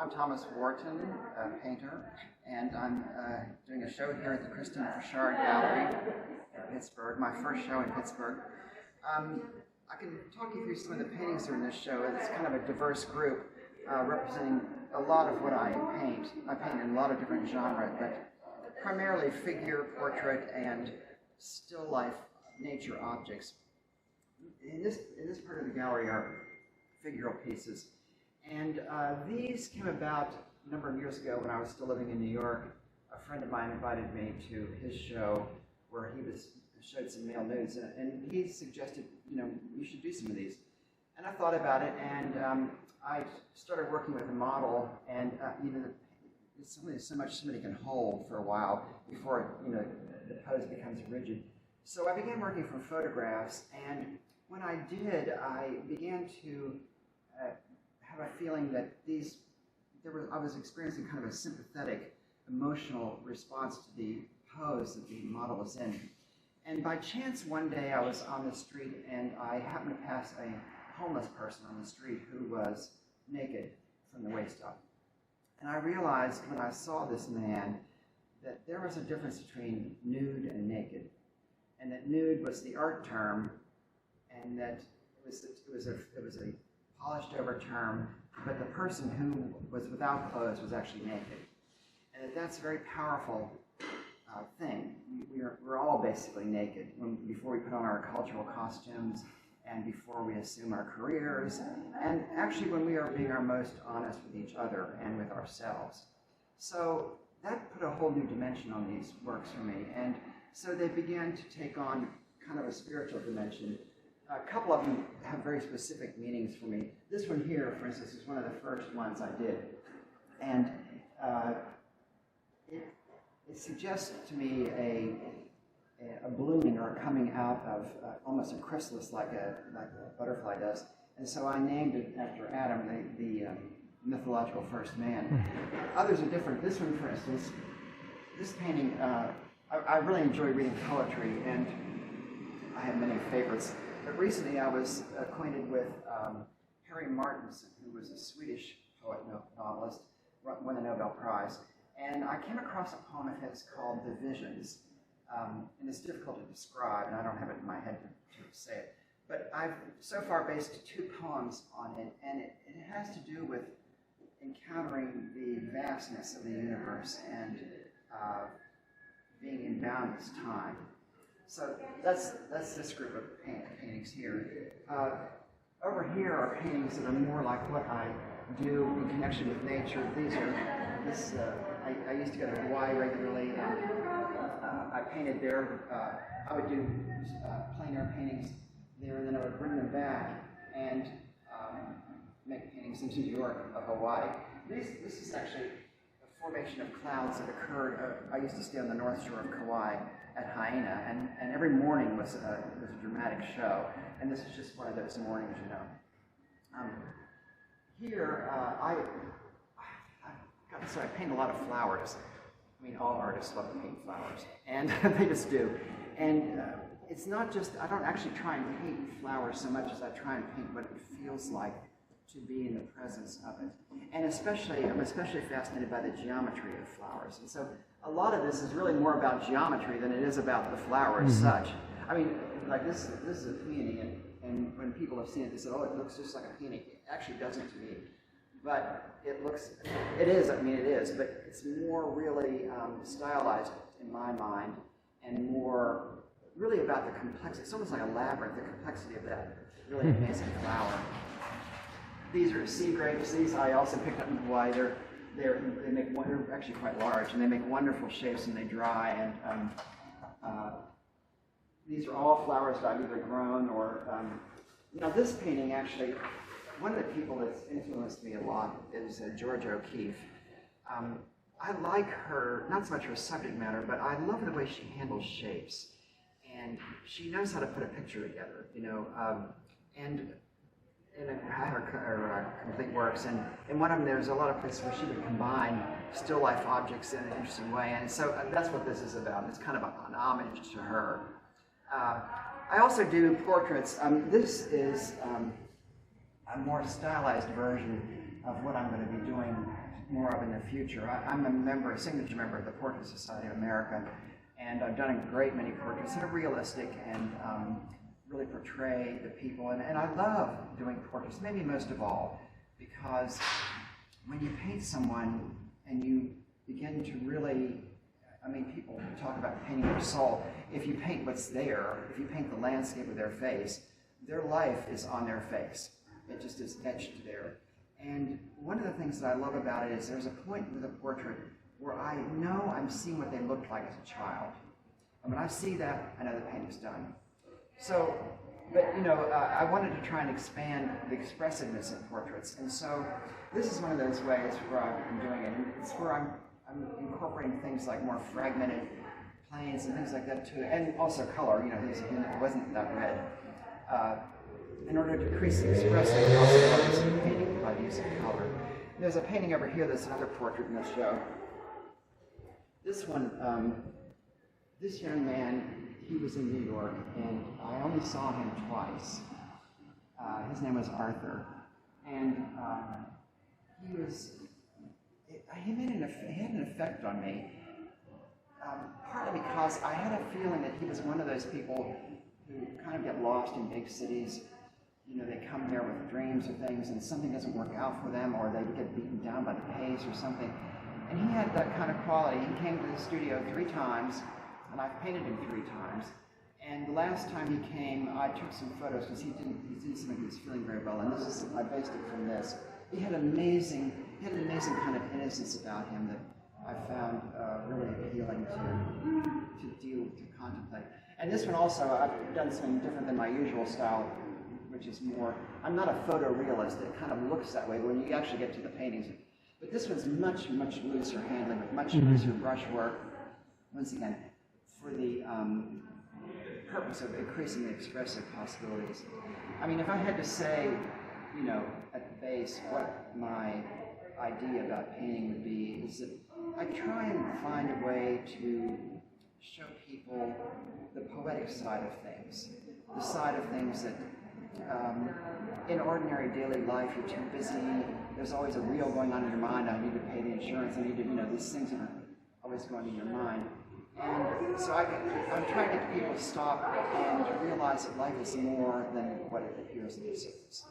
I'm Thomas Wharton, a painter, and I'm doing a show here at the Frechard Gallery in Pittsburgh, my first show in Pittsburgh. I can talk you through some of the paintings that are in this show. It's kind of a diverse group representing a lot of what I paint. I paint in a lot of different genres, but primarily figure, portrait, and still life nature objects. In this part of the gallery are figural pieces. And these came about a number of years ago when I was still living in New York. A friend of mine invited me to his show where he showed some male nudes, and he suggested, you should do some of these. And I thought about it, and I started working with a model, and it's only so much somebody can hold for a while before the pose becomes rigid. So I began working from photographs, and when I did, I began to have a feeling that I was experiencing kind of a sympathetic, emotional response to the pose that the model was in. And by chance, one day I was on the street and I happened to pass a homeless person on the street who was naked from the waist up. And I realized when I saw this man that there was a difference between nude and naked, and that nude was the art term, and that it was a polished over term, but the person who was without clothes was actually naked. And that's a very powerful thing. We're all basically naked before we put on our cultural costumes and before we assume our careers, and actually when we are being our most honest with each other and with ourselves. So that put a whole new dimension on these works for me, and so they began to take on kind of a spiritual dimension. A couple of them have very specific meanings for me. This one here, for instance, is one of the first ones I did. And it suggests to me a blooming or a coming out of almost a chrysalis like a butterfly does. And so I named it after Adam, the mythological first man. Others are different. This one, for instance, this painting, I really enjoy reading poetry, and I have many favorites. But recently I was acquainted with Harry Martinson, who was a Swedish poet novelist, won the Nobel Prize. And I came across a poem of his called The Visions. And it's difficult to describe, and I don't have it in my head to say it. But I've so far based 2 poems on it, and it has to do with encountering the vastness of the universe and being in boundless time. So that's this group of paintings here. Over here are paintings that are more like what I do in connection with nature. I used to go to Hawaii regularly, and I painted there. I would do plein air paintings there, and then I would bring them back and make paintings in New York of Hawaii. This is actually a formation of clouds that occurred. I used to stay on the north shore of Kauai at Hyena, and every morning was a dramatic show, and this is just one of those mornings, Here, I paint a lot of flowers. I mean, all artists love to paint flowers, and they just do. And it's not just, I don't actually try and paint flowers so much as I try and paint what it feels like to be in the presence of it. And I'm especially fascinated by the geometry of flowers. And so a lot of this is really more about geometry than it is about the flower as such. I mean, like this is a peony, and when people have seen it, they said, oh, it looks just like a peony. It actually doesn't to me. But it is, but it's more really stylized in my mind, and more really about the complexity. It's almost like a labyrinth, the complexity of that really amazing flower. These are sea grapes. These I also picked up in Hawaii. They're actually quite large, and they make wonderful shapes when they dry. And these are all flowers that I've either grown or, this painting actually. One of the people that's influenced me a lot is Georgia O'Keeffe. I like her, not so much her subject matter, but I love the way she handles shapes. And she knows how to put a picture together, and I have her complete works. And in one of them, there's a lot of places where she would combine still life objects in an interesting way. And so that's what this is about. It's kind of an homage to her. I also do portraits. This is a more stylized version of what I'm going to be doing more of in the future. I'm a signature member of the Portrait Society of America, and I've done a great many portraits that are realistic and really portray the people. And I love doing portraits, maybe most of all, because when you paint someone and you begin to really, people talk about painting their soul. If you paint what's there, if you paint the landscape of their face, their life is on their face. It just is etched there. And one of the things that I love about it is there's a point with a portrait where I know I'm seeing what they looked like as a child. And when I see that, I know the painting's done. So, but I wanted to try and expand the expressiveness in portraits. And so this is one of those ways where I'm doing it. And it's where I'm incorporating things like more fragmented planes and things like that too. And also color, it wasn't that red. In order to increase the expressive possibilities of painting by the use of color. There's a painting over here that's another portrait in the show. This one, this young man, he was in New York, and I only saw him twice. His name was Arthur, and he had an effect on me, partly because I had a feeling that he was one of those people who kind of get lost in big cities. They come there with dreams or things, and something doesn't work out for them, or they get beaten down by the pace or something. And he had that kind of quality. He came to the studio 3 times, and I've painted him 3 times. And the last time he came, I took some photos because he didn't seem like he was feeling very well. And I based it from this. He had an amazing kind of innocence about him that I found really appealing to contemplate. And this one also, I've done something different than my usual style, which is more, I'm not a photorealist. It kind of looks that way when you actually get to the paintings. But this one's much, much looser handling with much looser brush work. Once again, for the purpose of increasing the expressive possibilities. If I had to say, at the base, what my idea about painting would be, is that I try and find a way to show people the poetic side of things, the side of things that in ordinary daily life you're too busy, there's always a reel going on in your mind, I need to pay the insurance, I need to, these things are always going in your mind. And so I'm trying to get people to stop and realize that life is more than what it appears on the surface.